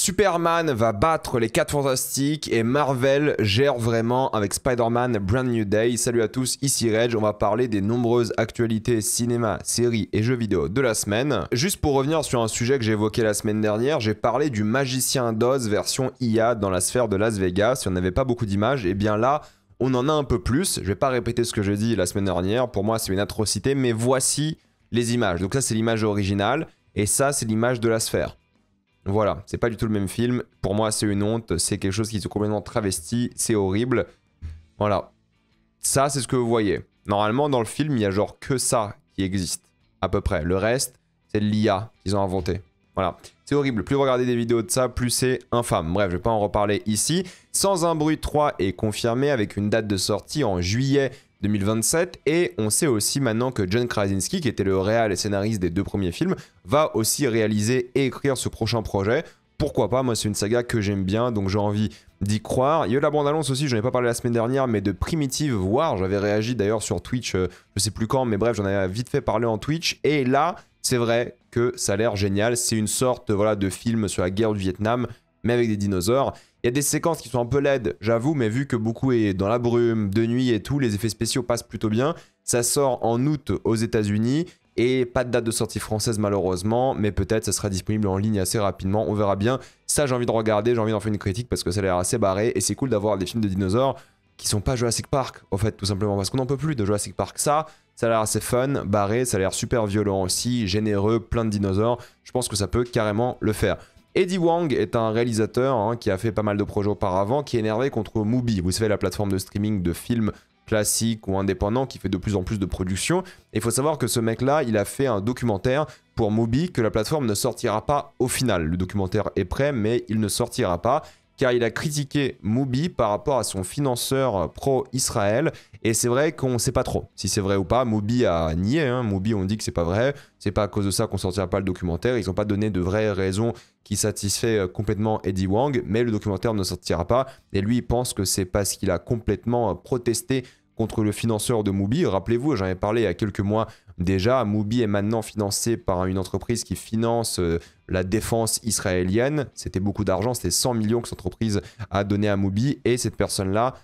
Superman va battre les 4 Fantastiques et Marvel gère vraiment avec Spider-Man Brand New Day. Salut à tous, ici Reg, on va parler des nombreuses actualités cinéma, séries et jeux vidéo de la semaine. Juste pour revenir sur un sujet que j'ai évoqué la semaine dernière, j'ai parlé du Magicien d'Oz version IA dans la sphère de Las Vegas. Si on n'avait pas beaucoup d'images, et bien là, on en a un peu plus. Je vais pas répéter ce que j'ai dit la semaine dernière, pour moi c'est une atrocité, mais voici les images. Donc ça c'est l'image originale et ça c'est l'image de la sphère. Voilà, c'est pas du tout le même film. Pour moi, c'est une honte. C'est quelque chose qui se complètement travesti. C'est horrible. Voilà. Ça, c'est ce que vous voyez. Normalement, dans le film, il y a genre que ça qui existe. À peu près. Le reste, c'est de l'IA qu'ils ont inventé. Voilà. C'est horrible. Plus vous regardez des vidéos de ça, plus c'est infâme. Bref, je vais pas en reparler ici. Sans un bruit 3 est confirmé avec une date de sortie en juillet 2027, et on sait aussi maintenant que John Krasinski, qui était le réal et scénariste des 2 premiers films, va aussi réaliser et écrire ce prochain projet. Pourquoi pas, moi c'est une saga que j'aime bien, donc j'ai envie d'y croire. Il y a eu la bande-annonce aussi, j'en ai pas parlé la semaine dernière, mais de Primitive War, j'avais réagi d'ailleurs sur Twitch, je sais plus quand, mais bref, j'en avais vite fait parler en Twitch, et là, c'est vrai que ça a l'air génial, c'est une sorte voilà, de film sur la guerre du Vietnam, mais avec des dinosaures. Il y a des séquences qui sont un peu laides, j'avoue, mais vu que beaucoup est dans la brume, de nuit et tout, les effets spéciaux passent plutôt bien. Ça sort en août aux États-Unis et pas de date de sortie française malheureusement, mais peut-être ça sera disponible en ligne assez rapidement, on verra bien. Ça, j'ai envie de regarder, j'ai envie d'en faire une critique parce que ça a l'air assez barré et c'est cool d'avoir des films de dinosaures qui sont pas Jurassic Park, en fait, tout simplement, parce qu'on n'en peut plus de Jurassic Park. Ça a l'air assez fun, barré, ça a l'air super violent aussi, généreux, plein de dinosaures. Je pense que ça peut carrément le faire. Eddie Wang est un réalisateur qui a fait pas mal de projets auparavant, qui est énervé contre Mubi. Vous savez, la plateforme de streaming de films classiques ou indépendants qui fait de plus en plus de productions. Et il faut savoir que ce mec-là, il a fait un documentaire pour Mubi que la plateforme ne sortira pas au final. Le documentaire est prêt, mais il ne sortira pas, car il a critiqué Mubi par rapport à son financeur pro-Israël. Et c'est vrai qu'on ne sait pas trop si c'est vrai ou pas. Mubi a nié, Mubi on dit que c'est pas vrai. C'est pas à cause de ça qu'on sortira pas le documentaire. Ils n'ont pas donné de vraies raisons qui satisfait complètement Eddie Wang, mais le documentaire ne sortira pas. Et lui, il pense que c'est parce qu'il a complètement protesté contre le financeur de Mubi. Rappelez-vous, j'en ai parlé il y a quelques mois déjà, Mubi est maintenant financé par une entreprise qui finance la défense israélienne. C'était beaucoup d'argent, c'était 100 millions que cette entreprise a donné à Mubi. Et cette personne-là,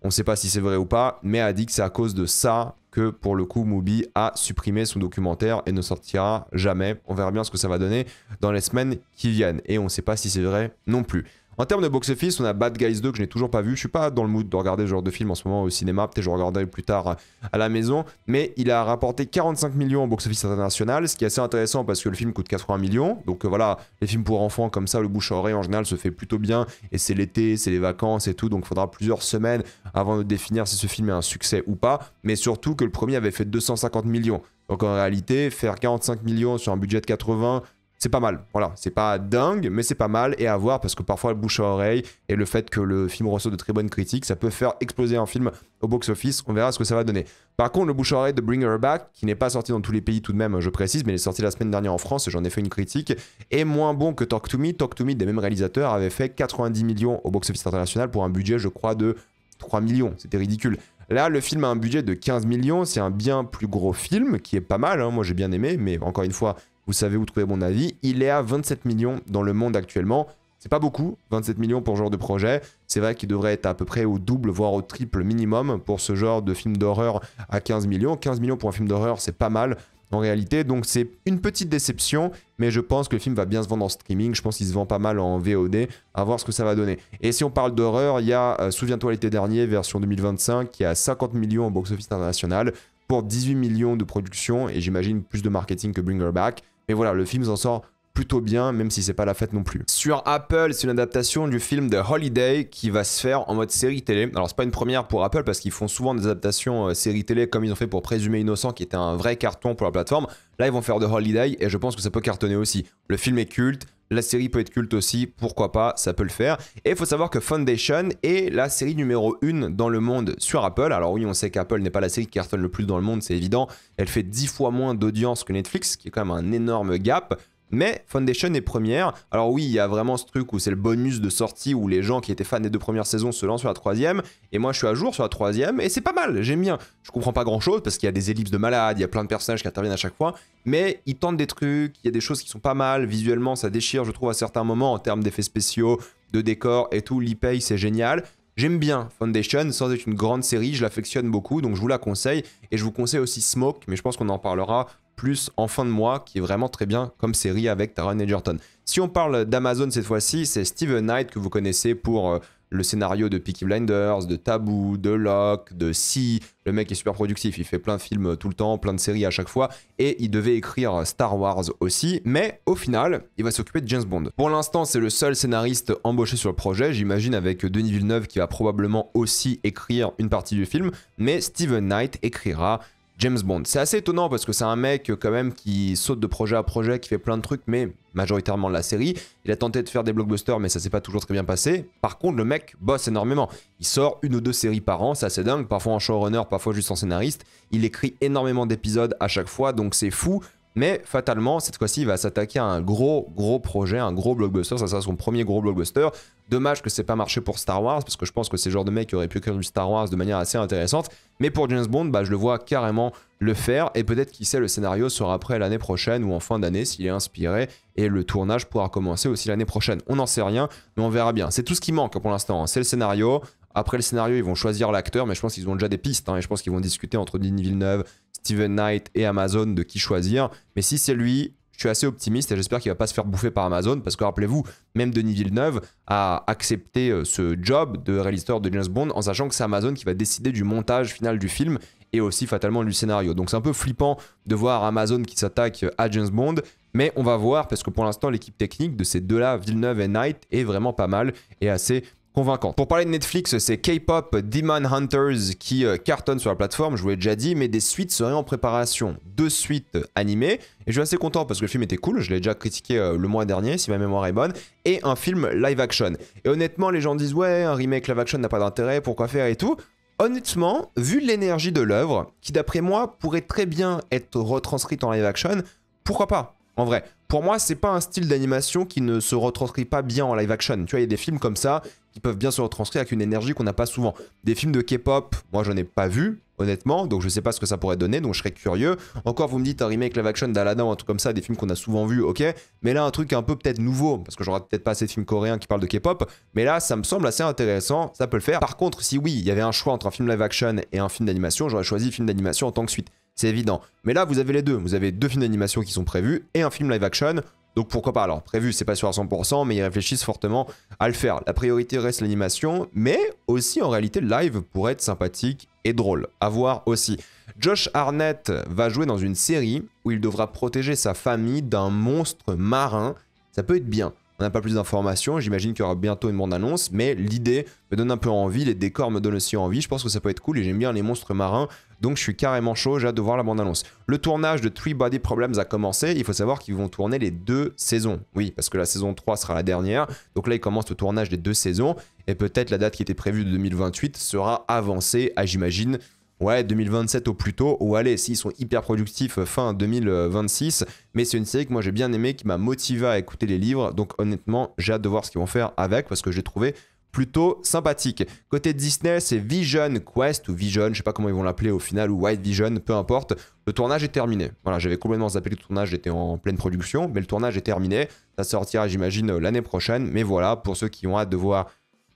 on ne sait pas si c'est vrai ou pas, mais a dit que c'est à cause de ça que pour le coup Mubi a supprimé son documentaire et ne sortira jamais. On verra bien ce que ça va donner dans les semaines qui viennent. Et on ne sait pas si c'est vrai non plus. En termes de box-office, on a Bad Guys 2 que je n'ai toujours pas vu. Je suis pas dans le mood de regarder ce genre de film en ce moment au cinéma. Peut-être je regarderai plus tard à la maison. Mais il a rapporté 45 millions au box-office international, ce qui est assez intéressant parce que le film coûte 80 millions. Donc voilà, les films pour enfants comme ça, le bouche à oreille en général se fait plutôt bien. Et c'est l'été, c'est les vacances et tout. Donc il faudra plusieurs semaines avant de définir si ce film est un succès ou pas. Mais surtout que le premier avait fait 250 millions. Donc en réalité, faire 45 millions sur un budget de 80... c'est pas mal, voilà, c'est pas dingue, mais c'est pas mal, et à voir, parce que parfois le bouche à oreille, et le fait que le film reçoit de très bonnes critiques, ça peut faire exploser un film au box-office, on verra ce que ça va donner. Par contre, le bouche à oreille de Bring Her Back, qui n'est pas sorti dans tous les pays tout de même, je précise, mais il est sorti la semaine dernière en France, et j'en ai fait une critique, est moins bon que Talk to Me. Talk to Me, des mêmes réalisateurs, avait fait 90 millions au box-office international pour un budget, je crois, de 3 millions, c'était ridicule. Là, le film a un budget de 15 millions, c'est un bien plus gros film, qui est pas mal, moi j'ai bien aimé, mais encore une fois, vous savez où trouver mon avis. Il est à 27 millions dans le monde actuellement. C'est pas beaucoup, 27 millions pour ce genre de projet. C'est vrai qu'il devrait être à peu près au double, voire au triple minimum pour ce genre de film d'horreur à 15 millions. 15 millions pour un film d'horreur, c'est pas mal en réalité. Donc c'est une petite déception, mais je pense que le film va bien se vendre en streaming. Je pense qu'il se vend pas mal en VOD. À voir ce que ça va donner. Et si on parle d'horreur, il y a Souviens-toi l'été dernier, version 2025, qui est à 50 millions au box-office international pour 18 millions de production. Et j'imagine plus de marketing que Bring Her Back. Mais voilà, le film s'en sort plutôt bien, même si c'est pas la fête non plus. Sur Apple, c'est une adaptation du film The Holiday qui va se faire en mode série télé. Alors c'est pas une première pour Apple parce qu'ils font souvent des adaptations série télé comme ils ont fait pour Présumé Innocent qui était un vrai carton pour la plateforme. Là ils vont faire The Holiday et je pense que ça peut cartonner aussi. Le film est culte, la série peut être culte aussi, pourquoi pas, ça peut le faire. Et il faut savoir que Foundation est la série numéro 1 dans le monde sur Apple. Alors oui, on sait qu'Apple n'est pas la série qui cartonne le plus dans le monde, c'est évident. Elle fait 10 fois moins d'audience que Netflix, qui est quand même un énorme gap. Mais Foundation est première. Alors oui, il y a vraiment ce truc où c'est le bonus de sortie où les gens qui étaient fans des 2 premières saisons se lancent sur la 3e. Et moi, je suis à jour sur la 3e et c'est pas mal, j'aime bien. Je comprends pas grand-chose parce qu'il y a des ellipses de malades, il y a plein de personnages qui interviennent à chaque fois. Mais ils tentent des trucs, il y a des choses qui sont pas mal. Visuellement, ça déchire, je trouve, à certains moments en termes d'effets spéciaux, de décors et tout. L'e-Pay, c'est génial. J'aime bien Foundation, sans être une grande série, je l'affectionne beaucoup, donc je vous la conseille. Et je vous conseille aussi Smoke, mais je pense qu'on en parlera plus en fin de mois, qui est vraiment très bien comme série avec Taron Egerton. Si on parle d'Amazon cette fois-ci, c'est Steven Knight que vous connaissez pour le scénario de Peaky Blinders, de Taboo, de Locke, de Si. Le mec est super productif, il fait plein de films tout le temps, plein de séries à chaque fois, et il devait écrire Star Wars aussi, mais au final, il va s'occuper de James Bond. Pour l'instant, c'est le seul scénariste embauché sur le projet, j'imagine avec Denis Villeneuve qui va probablement aussi écrire une partie du film, mais Steven Knight écrira James Bond. C'est assez étonnant parce que c'est un mec quand même qui saute de projet à projet, qui fait plein de trucs, mais majoritairement de la série. Il a tenté de faire des blockbusters, mais ça s'est pas toujours très bien passé. Par contre, le mec bosse énormément. Il sort 1 ou 2 séries par an, c'est assez dingue, parfois en showrunner, parfois juste en scénariste. Il écrit énormément d'épisodes à chaque fois, donc c'est fou. Mais fatalement, cette fois-ci, il va s'attaquer à un gros projet, un gros blockbuster. Ça sera son premier gros blockbuster. Dommage que c'est pas marché pour Star Wars, parce que je pense que c'est le genre de mec qui aurait pu écrire du Star Wars de manière assez intéressante. Mais pour James Bond, bah, je le vois carrément le faire. Et peut-être, qui sait, le scénario sera prêt l'année prochaine ou en fin d'année s'il est inspiré. Et le tournage pourra commencer aussi l'année prochaine. On n'en sait rien, mais on verra bien. C'est tout ce qui manque pour l'instant, hein. C'est le scénario. Après le scénario, ils vont choisir l'acteur, mais je pense qu'ils ont déjà des pistes. Hein, et je pense qu'ils vont discuter entre Denis Villeneuve, Steven Knight et Amazon de qui choisir. Mais si c'est lui, je suis assez optimiste et j'espère qu'il va pas se faire bouffer par Amazon parce que rappelez-vous, même Denis Villeneuve a accepté ce job de réalisateur de James Bond en sachant que c'est Amazon qui va décider du montage final du film et aussi fatalement du scénario. Donc c'est un peu flippant de voir Amazon qui s'attaque à James Bond, mais on va voir parce que pour l'instant l'équipe technique de ces deux-là, Villeneuve et Knight, est vraiment pas mal et assez convaincant. Pour parler de Netflix, c'est K-Pop Demon Hunters qui cartonne sur la plateforme, je vous l'ai déjà dit, mais des suites seraient en préparation. 2 suites animées, et je suis assez content parce que le film était cool, je l'ai déjà critiqué le mois dernier, si ma mémoire est bonne, et un film live action. Et honnêtement, les gens disent, ouais, un remake live action n'a pas d'intérêt, pourquoi faire et tout. Honnêtement, vu l'énergie de l'œuvre, qui d'après moi pourrait très bien être retranscrite en live action, pourquoi pas ? En vrai, pour moi, c'est pas un style d'animation qui ne se retranscrit pas bien en live action. Tu vois, il y a des films comme ça qui peuvent bien se retranscrire avec une énergie qu'on n'a pas souvent. Des films de K-pop, moi j'en ai pas vu, honnêtement, donc je sais pas ce que ça pourrait donner, donc je serais curieux. Encore, vous me dites un remake live action d'Aladdin ou un truc comme ça, des films qu'on a souvent vus, ok. Mais là, un truc un peu peut-être nouveau, parce que j'aurai peut-être pas assez de films coréens qui parlent de K-pop, mais là, ça me semble assez intéressant, ça peut le faire. Par contre, si oui, il y avait un choix entre un film live action et un film d'animation, j'aurais choisi le film d'animation en tant que suite. C'est évident. Mais là, vous avez les deux. Vous avez 2 films d'animation qui sont prévus et un film live action. Donc pourquoi pas. Alors prévu, c'est pas sûr à 100%, mais ils réfléchissent fortement à le faire. La priorité reste l'animation, mais aussi en réalité le live pourrait être sympathique et drôle. À voir aussi. Josh Hartnett va jouer dans une série où il devra protéger sa famille d'un monstre marin. Ça peut être bien. On n'a pas plus d'informations, j'imagine qu'il y aura bientôt une bande-annonce, mais l'idée me donne un peu envie, les décors me donnent aussi envie, je pense que ça peut être cool et j'aime bien les monstres marins, donc je suis carrément chaud, j'ai hâte de voir la bande-annonce. Le tournage de Three Body Problems a commencé, il faut savoir qu'ils vont tourner les 2 saisons. Oui, parce que la saison 3 sera la dernière, donc là ils commencent le tournage des 2 saisons, et peut-être la date qui était prévue de 2028 sera avancée à, j'imagine, ouais, 2027 au plus tôt, ou allez, s'ils sont hyper productifs, fin 2026. Mais c'est une série que moi j'ai bien aimé, qui m'a motivé à écouter les livres. Donc honnêtement, j'ai hâte de voir ce qu'ils vont faire avec, parce que je l'ai trouvé plutôt sympathique. Côté Disney, c'est Vision Quest, ou Vision, je sais pas comment ils vont l'appeler au final, ou White Vision, peu importe. Le tournage est terminé. Voilà, j'avais complètement zappé le tournage, j'étais en pleine production, mais le tournage est terminé. Ça sortira, j'imagine, l'année prochaine. Mais voilà, pour ceux qui ont hâte de voir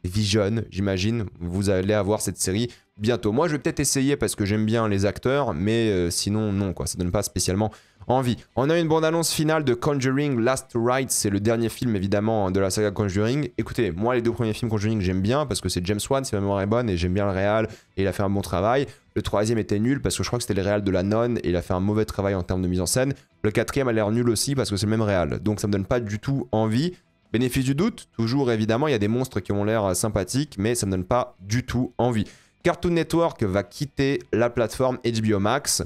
Vision, j'imagine, vous allez avoir cette série bientôt. Moi, je vais peut-être essayer parce que j'aime bien les acteurs, mais sinon, non, quoi, ça donne pas spécialement envie. On a une bande-annonce finale de Conjuring Last Rites, c'est le dernier film, évidemment, de la saga Conjuring. Écoutez, moi, les 2 premiers films Conjuring, j'aime bien parce que c'est James Wan, si ma mémoire est bonne, et j'aime bien le réal, et il a fait un bon travail. Le 3e était nul parce que je crois que c'était le réal de La Nonne, et il a fait un mauvais travail en termes de mise en scène. Le 4e a l'air nul aussi parce que c'est le même réal, donc ça me donne pas du tout envie. Bénéfice du doute, toujours évidemment, il y a des monstres qui ont l'air sympathiques, mais ça me donne pas du tout envie. Cartoon Network va quitter la plateforme HBO Max.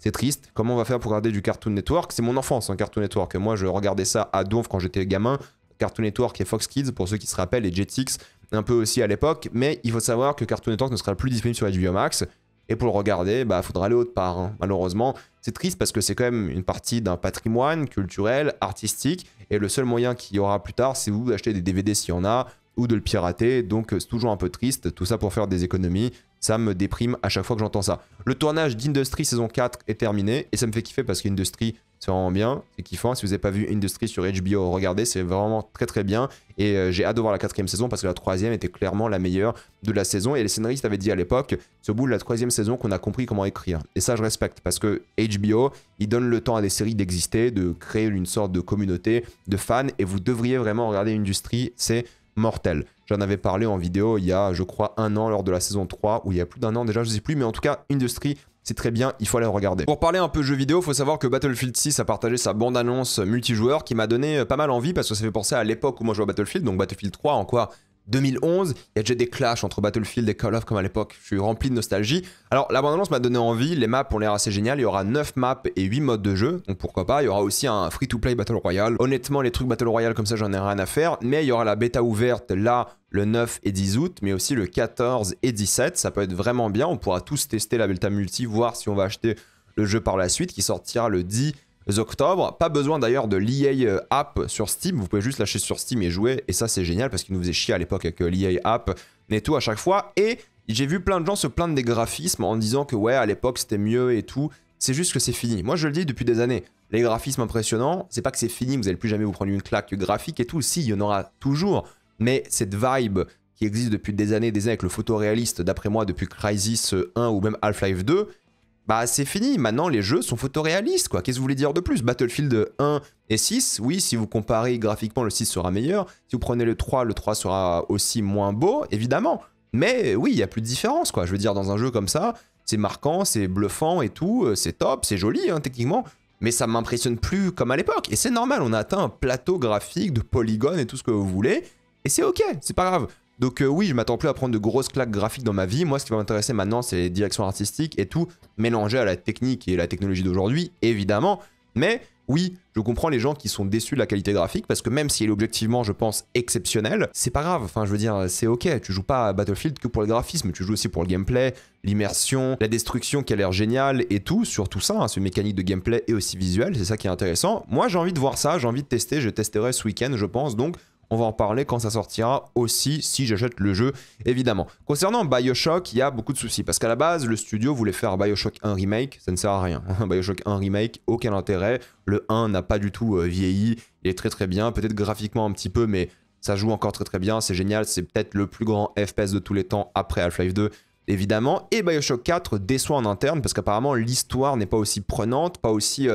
C'est triste. Comment on va faire pour regarder du Cartoon Network? C'est mon enfance, hein, Cartoon Network. Moi, je regardais ça à donf quand j'étais gamin. Cartoon Network et Fox Kids, pour ceux qui se rappellent, et Jetix, un peu aussi à l'époque. Mais il faut savoir que Cartoon Network ne sera plus disponible sur HBO Max. Et pour le regarder, bah, faudra aller autre part, hein, malheureusement. C'est triste parce que c'est quand même une partie d'un patrimoine culturel, artistique, et le seul moyen qu'il y aura plus tard, c'est vous d'acheter des DVD s'il y en a, ou de le pirater, donc c'est toujours un peu triste, tout ça pour faire des économies, ça me déprime à chaque fois que j'entends ça. Le tournage d'Industry saison 4 est terminé, et ça me fait kiffer parce qu'Industry, c'est vraiment bien, c'est kiffant. Si vous n'avez pas vu Industry sur HBO, regardez, c'est vraiment très très bien. Et j'ai hâte de voir la 4e saison parce que la 3e était clairement la meilleure de la saison. Et les scénaristes avaient dit à l'époque, c'est au bout de la 3e saison qu'on a compris comment écrire. Et ça, je respecte parce que HBO, il donne le temps à des séries d'exister, de créer une sorte de communauté de fans. Et vous devriez vraiment regarder Industry, c'est mortel. J'en avais parlé en vidéo il y a, je crois, 1 an lors de la saison 3, ou il y a plus d'1 an déjà, je sais plus. Mais en tout cas, Industry, c'est très bien, il faut aller le regarder. Pour parler un peu jeux vidéo, il faut savoir que Battlefield 6 a partagé sa bande-annonce multijoueur qui m'a donné pas mal envie parce que ça fait penser à l'époque où moi je jouais à Battlefield, donc Battlefield 3 en quoi 2011, il y a déjà des clashs entre Battlefield et Call of comme à l'époque, je suis rempli de nostalgie. Alors la bande-annonce m'a donné envie, les maps ont l'air assez géniales, il y aura 9 maps et 8 modes de jeu, donc pourquoi pas, il y aura aussi un free-to-play Battle Royale. Honnêtement les trucs Battle Royale comme ça j'en ai rien à faire, mais il y aura la bêta ouverte là le 9 et 10 août, mais aussi le 14 et 17, ça peut être vraiment bien, on pourra tous tester la bêta multi, voir si on va acheter le jeu par la suite, qui sortira le 10 octobre. Pas besoin d'ailleurs de l'EA App sur Steam, vous pouvez juste lâcher sur Steam et jouer, et ça c'est génial parce qu'il nous faisait chier à l'époque avec l'EA App et tout à chaque fois, et j'ai vu plein de gens se plaindre des graphismes en disant que ouais à l'époque c'était mieux et tout, c'est juste que c'est fini. Moi je le dis depuis des années, les graphismes impressionnants, c'est pas que c'est fini, vous allez plus jamais vous prendre une claque graphique et tout, si il y en aura toujours, mais cette vibe qui existe depuis des années avec le photoréaliste, d'après moi depuis Crysis 1 ou même Half-Life 2, bah c'est fini, maintenant les jeux sont photoréalistes quoi, qu'est-ce que vous voulez dire de plus? Battlefield 1 et 6, oui si vous comparez graphiquement le 6 sera meilleur, si vous prenez le 3 sera aussi moins beau, évidemment, mais oui il n'y a plus de différence quoi, je veux dire dans un jeu comme ça, c'est marquant, c'est bluffant et tout, c'est top, c'est joli hein, techniquement, mais ça m'impressionne plus comme à l'époque, et c'est normal, on a atteint un plateau graphique de polygones et tout ce que vous voulez, et c'est ok, c'est pas grave. Donc oui, je m'attends plus à prendre de grosses claques graphiques dans ma vie. Moi, ce qui va m'intéresser maintenant, c'est les directions artistiques et tout, mélangé à la technique et la technologie d'aujourd'hui, évidemment. Mais oui, je comprends les gens qui sont déçus de la qualité graphique, parce que même si elle est objectivement, je pense, exceptionnelle, c'est pas grave. Enfin, je veux dire, c'est ok. Tu joues pas à Battlefield que pour le graphisme, tu joues aussi pour le gameplay, l'immersion, la destruction qui a l'air géniale et tout, surtout ça, hein, ce mécanique de gameplay et aussi visuel, c'est ça qui est intéressant. Moi, j'ai envie de voir ça, j'ai envie de tester, je testerai ce week-end, je pense, donc on va en parler quand ça sortira aussi, si j'achète le jeu, évidemment. Concernant BioShock, il y a beaucoup de soucis, parce qu'à la base, le studio voulait faire BioShock 1 Remake, ça ne sert à rien. BioShock 1 Remake, aucun intérêt. Le 1 n'a pas du tout vieilli, il est très très bien, peut-être graphiquement un petit peu, mais ça joue encore très très bien, c'est génial, c'est peut-être le plus grand FPS de tous les temps après Half-Life 2, évidemment. Et BioShock 4 déçoit en interne, parce qu'apparemment l'histoire n'est pas aussi prenante, pas aussi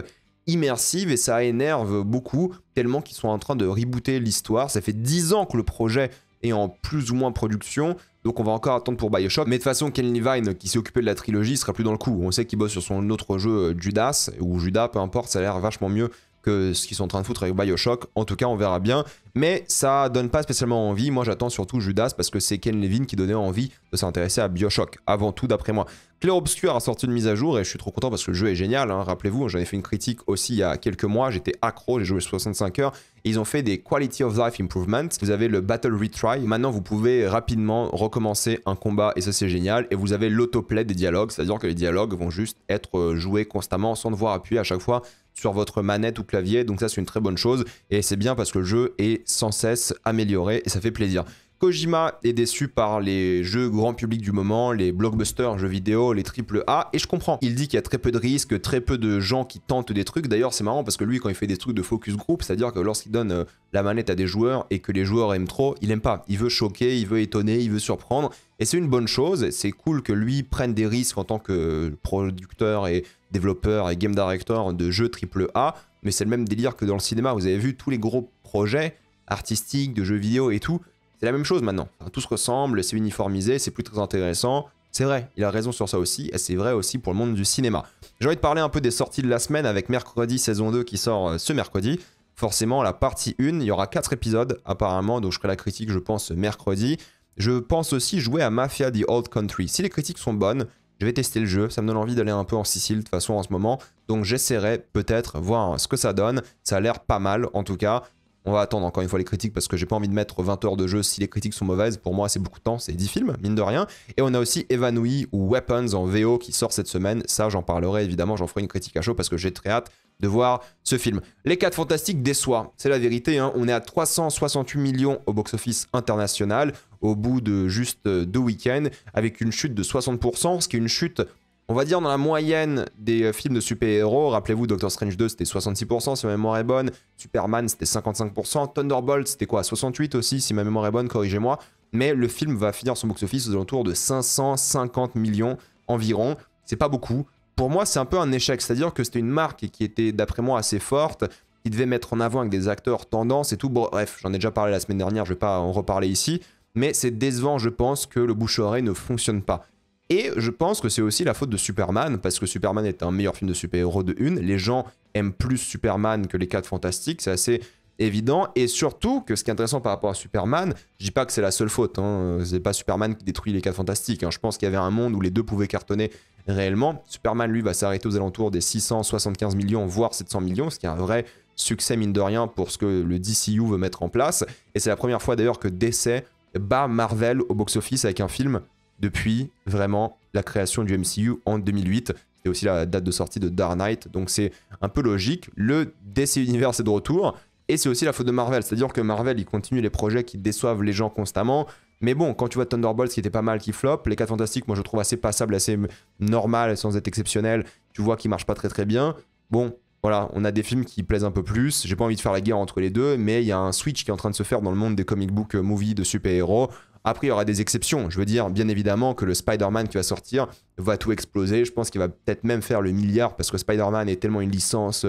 immersive, et ça énerve beaucoup, tellement qu'ils sont en train de rebooter l'histoire. Ça fait 10 ans que le projet est en plus ou moins production, donc on va encore attendre pour BioShock. Mais de toute façon, Ken Levine, qui s'est occupé de la trilogie, sera plus dans le coup. On sait qu'il bosse sur son autre jeu, Judas, ou Judas, peu importe, ça a l'air vachement mieux que ce qu'ils sont en train de foutre avec BioShock. En tout cas, on verra bien. Mais ça donne pas spécialement envie. Moi, j'attends surtout Judas parce que c'est Ken Levine qui donnait envie de s'intéresser à BioShock, avant tout, d'après moi. Clair Obscur a sorti une mise à jour et je suis trop content parce que le jeu est génial. Hein. Rappelez-vous, j'en ai fait une critique aussi il y a quelques mois. J'étais accro, j'ai joué 65 heures. Et ils ont fait des Quality of Life Improvements. Vous avez le Battle Retry. Maintenant, vous pouvez rapidement recommencer un combat et ça, c'est génial. Et vous avez l'autoplay des dialogues, c'est-à-dire que les dialogues vont juste être joués constamment sans devoir appuyer à chaque fois sur votre manette ou clavier, donc ça c'est une très bonne chose et c'est bien parce que le jeu est sans cesse amélioré et ça fait plaisir. Kojima est déçu par les jeux grand public du moment, les blockbusters jeux vidéo, les AAA, et je comprends. Il dit qu'il y a très peu de risques, très peu de gens qui tentent des trucs. D'ailleurs, c'est marrant parce que lui, quand il fait des trucs de focus group, c'est-à-dire que lorsqu'il donne la manette à des joueurs et que les joueurs aiment trop, il aime pas. Il veut choquer, il veut étonner, il veut surprendre. Et c'est une bonne chose. C'est cool que lui prenne des risques en tant que producteur et développeur et game director de jeux AAA. Mais c'est le même délire que dans le cinéma. Vous avez vu tous les gros projets artistiques, de jeux vidéo et tout. C'est la même chose maintenant, enfin, tout se ressemble, c'est uniformisé, c'est plus très intéressant. C'est vrai, il a raison sur ça aussi, et c'est vrai aussi pour le monde du cinéma. J'ai envie de parler un peu des sorties de la semaine avec Mercredi saison 2 qui sort ce mercredi. Forcément, la partie 1, il y aura 4 épisodes apparemment, donc je ferai la critique je pense mercredi. Je pense aussi jouer à Mafia The Old Country. Si les critiques sont bonnes, je vais tester le jeu, ça me donne envie d'aller un peu en Sicile de toute façon en ce moment. Donc j'essaierai peut-être voir ce que ça donne, ça a l'air pas mal en tout cas. On va attendre encore une fois les critiques parce que j'ai pas envie de mettre 20 heures de jeu si les critiques sont mauvaises. Pour moi, c'est beaucoup de temps, c'est 10 films, mine de rien. Et on a aussi Évanoui ou Weapons en VO qui sort cette semaine. Ça, j'en parlerai évidemment, j'en ferai une critique à chaud parce que j'ai très hâte de voir ce film. Les 4 Fantastiques déçoivent, c'est la vérité. Hein. On est à 368 millions au box-office international au bout de juste 2 week-ends avec une chute de 60%, ce qui est une chute, on va dire, dans la moyenne des films de super-héros. Rappelez-vous, Doctor Strange 2, c'était 66%, si ma mémoire est bonne. Superman, c'était 55%. Thunderbolt, c'était quoi, 68 aussi, si ma mémoire est bonne, corrigez-moi. Mais le film va finir son box-office aux alentours de 550 millions environ. C'est pas beaucoup. Pour moi, c'est un peu un échec. C'est-à-dire que c'était une marque qui était, d'après moi, assez forte, qui devait mettre en avant avec des acteurs tendance et tout. Bref, j'en ai déjà parlé la semaine dernière, je vais pas en reparler ici. Mais c'est décevant, je pense, que le bouche-oreille ne fonctionne pas. Et je pense que c'est aussi la faute de Superman, parce que Superman est un meilleur film de super-héros de une. Les gens aiment plus Superman que les 4 Fantastiques, c'est assez évident. Et surtout, que ce qui est intéressant par rapport à Superman, je dis pas que c'est la seule faute, hein. C'est pas Superman qui détruit les 4 Fantastiques. Hein. Je pense qu'il y avait un monde où les deux pouvaient cartonner réellement. Superman, lui, va s'arrêter aux alentours des 675 millions, voire 700 millions, ce qui est un vrai succès, mine de rien, pour ce que le DCU veut mettre en place. Et c'est la première fois d'ailleurs que DC bat Marvel au box-office avec un film depuis vraiment la création du MCU en 2008. C'était aussi la date de sortie de Dark Knight, donc c'est un peu logique. Le DC Universe est de retour, et c'est aussi la faute de Marvel. C'est-à-dire que Marvel, il continue les projets qui déçoivent les gens constamment. Mais bon, quand tu vois Thunderbolts qui était pas mal, qui flop, les 4 Fantastiques, moi je trouve assez passable, assez normal, sans être exceptionnel. Tu vois qu'ils marchent pas très très bien. Bon, voilà, on a des films qui plaisent un peu plus. J'ai pas envie de faire la guerre entre les deux, mais il y a un switch qui est en train de se faire dans le monde des comic book movies de super-héros. Après, il y aura des exceptions. Je veux dire, bien évidemment, que le Spider-Man qui va sortir va tout exploser. Je pense qu'il va peut-être même faire le milliard parce que Spider-Man est tellement une licence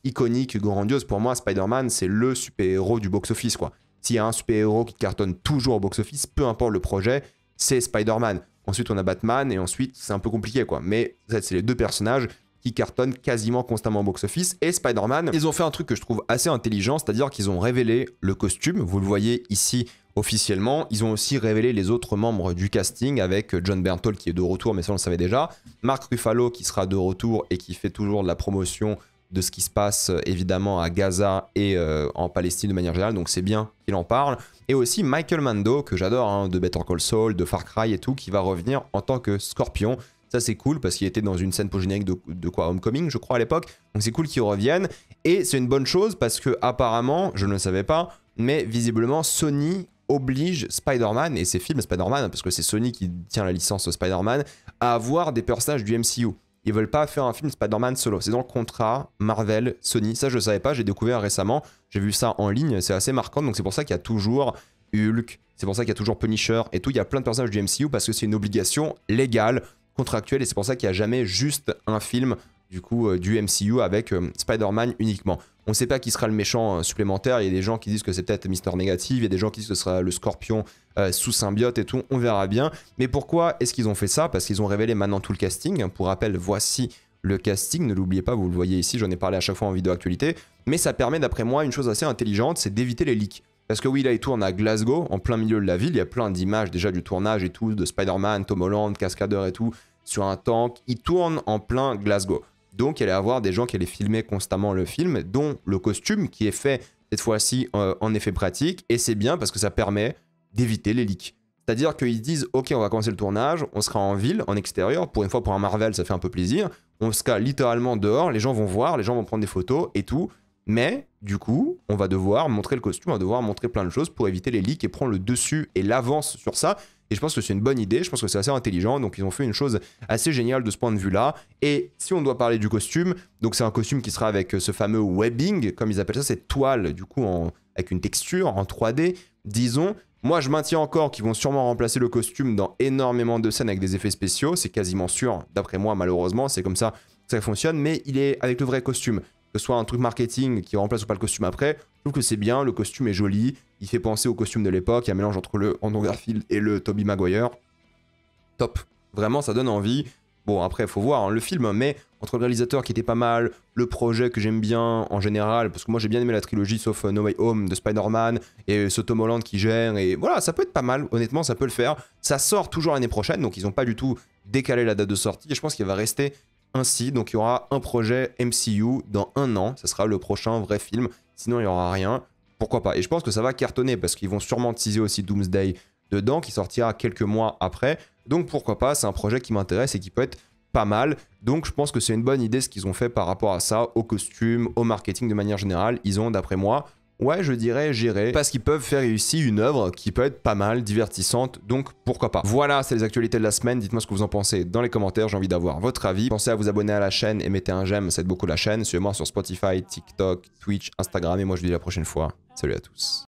iconique, grandiose. Pour moi, Spider-Man, c'est le super-héros du box-office, quoi. S'il y a un super-héros qui cartonne toujours au box-office, peu importe le projet, c'est Spider-Man. Ensuite, on a Batman et ensuite, c'est un peu compliqué, quoi. Mais c'est les deux personnages qui cartonnent quasiment constamment au box-office. Et Spider-Man, ils ont fait un truc que je trouve assez intelligent, c'est-à-dire qu'ils ont révélé le costume. Vous le voyez ici officiellement. Ils ont aussi révélé les autres membres du casting avec John Bernthal qui est de retour, mais ça on le savait déjà. Mark Ruffalo qui sera de retour et qui fait toujours de la promotion de ce qui se passe évidemment à Gaza et en Palestine de manière générale, donc c'est bien qu'il en parle. Et aussi Michael Mando, que j'adore, hein, de Better Call Saul, de Far Cry et tout, qui va revenir en tant que Scorpion. Ça c'est cool parce qu'il était dans une scène post-générique de quoi, Homecoming je crois à l'époque. Donc c'est cool qu'il revienne. Et c'est une bonne chose parce que apparemment, je ne le savais pas, mais visiblement Sony oblige Spider-Man et ses films Spider-Man, parce que c'est Sony qui tient la licence Spider-Man, à avoir des personnages du MCU. Ils veulent pas faire un film Spider-Man solo. C'est dans le contrat Marvel, Sony. Ça, je ne savais pas, j'ai découvert récemment. J'ai vu ça en ligne, c'est assez marquant. Donc c'est pour ça qu'il y a toujours Hulk, c'est pour ça qu'il y a toujours Punisher et tout. Il y a plein de personnages du MCU parce que c'est une obligation légale, contractuelle. Et c'est pour ça qu'il n'y a jamais juste un film du coup du MCU avec Spider-Man uniquement. On ne sait pas qui sera le méchant supplémentaire. Il y a des gens qui disent que c'est peut-être Mister Négatif. Il y a des gens qui disent que ce sera le Scorpion sous symbiote et tout. On verra bien. Mais pourquoi est-ce qu'ils ont fait ça? Parce qu'ils ont révélé maintenant tout le casting. Pour rappel, voici le casting. Ne l'oubliez pas, vous le voyez ici. J'en ai parlé à chaque fois en vidéo actualité. Mais ça permet, d'après moi, une chose assez intelligente, c'est d'éviter les leaks. Parce que oui, là, il tourne à Glasgow, en plein milieu de la ville. Il y a plein d'images déjà du tournage et tout, de Spider-Man, Tom Holland, cascadeur et tout, sur un tank. Il tourne en plein Glasgow. Donc, il allait y avoir des gens qui allaient filmer constamment le film, dont le costume qui est fait cette fois-ci en effet pratique. Et c'est bien parce que ça permet d'éviter les leaks. C'est-à-dire qu'ils disent « Ok, on va commencer le tournage, on sera en ville, en extérieur. Pour une fois, pour un Marvel, ça fait un peu plaisir. On sera littéralement dehors, les gens vont voir, les gens vont prendre des photos et tout. Mais du coup, on va devoir montrer le costume, on va devoir montrer plein de choses pour éviter les leaks et prendre le dessus et l'avance sur ça. Et je pense que c'est une bonne idée, je pense que c'est assez intelligent. Donc ils ont fait une chose assez géniale de ce point de vue-là. Et si on doit parler du costume, donc c'est un costume qui sera avec ce fameux webbing, comme ils appellent ça, cette toile du coup avec une texture en 3D, disons. Moi je maintiens encore qu'ils vont sûrement remplacer le costume dans énormément de scènes avec des effets spéciaux. C'est quasiment sûr, d'après moi malheureusement, c'est comme ça que ça fonctionne. Mais il est avec le vrai costume. Que ce soit un truc marketing qui remplace ou pas le costume après, je trouve que c'est bien, le costume est joli, il fait penser au costume de l'époque, il y a un mélange entre le Andrew Garfield et le Tobey Maguire. Top, vraiment ça donne envie. Bon après il faut voir hein, le film, mais entre le réalisateur qui était pas mal, le projet que j'aime bien en général, parce que moi j'ai bien aimé la trilogie sauf No Way Home de Spider-Man, et ce Tom Holland qui gère, et voilà ça peut être pas mal, honnêtement ça peut le faire. Ça sort toujours l'année prochaine, donc ils n'ont pas du tout décalé la date de sortie, et je pense qu'il va rester ainsi, donc il y aura un projet MCU dans 1 an, ce sera le prochain vrai film, sinon il n'y aura rien. pourquoi pas. Et je pense que ça va cartonner parce qu'ils vont sûrement teaser aussi Doomsday dedans, qui sortira quelques mois après. Donc pourquoi pas, c'est un projet qui m'intéresse et qui peut être pas mal. Donc je pense que c'est une bonne idée ce qu'ils ont fait par rapport à ça, au costume, au marketing de manière générale. Ils ont, d'après moi, ouais, je dirais géré, parce qu'ils peuvent faire ici une œuvre qui peut être pas mal, divertissante, donc pourquoi pas. Voilà, c'est les actualités de la semaine, dites-moi ce que vous en pensez dans les commentaires, j'ai envie d'avoir votre avis. Pensez à vous abonner à la chaîne et mettez un j'aime, ça aide beaucoup la chaîne. Suivez-moi sur Spotify, TikTok, Twitch, Instagram, et moi je vous dis à la prochaine fois. Salut à tous.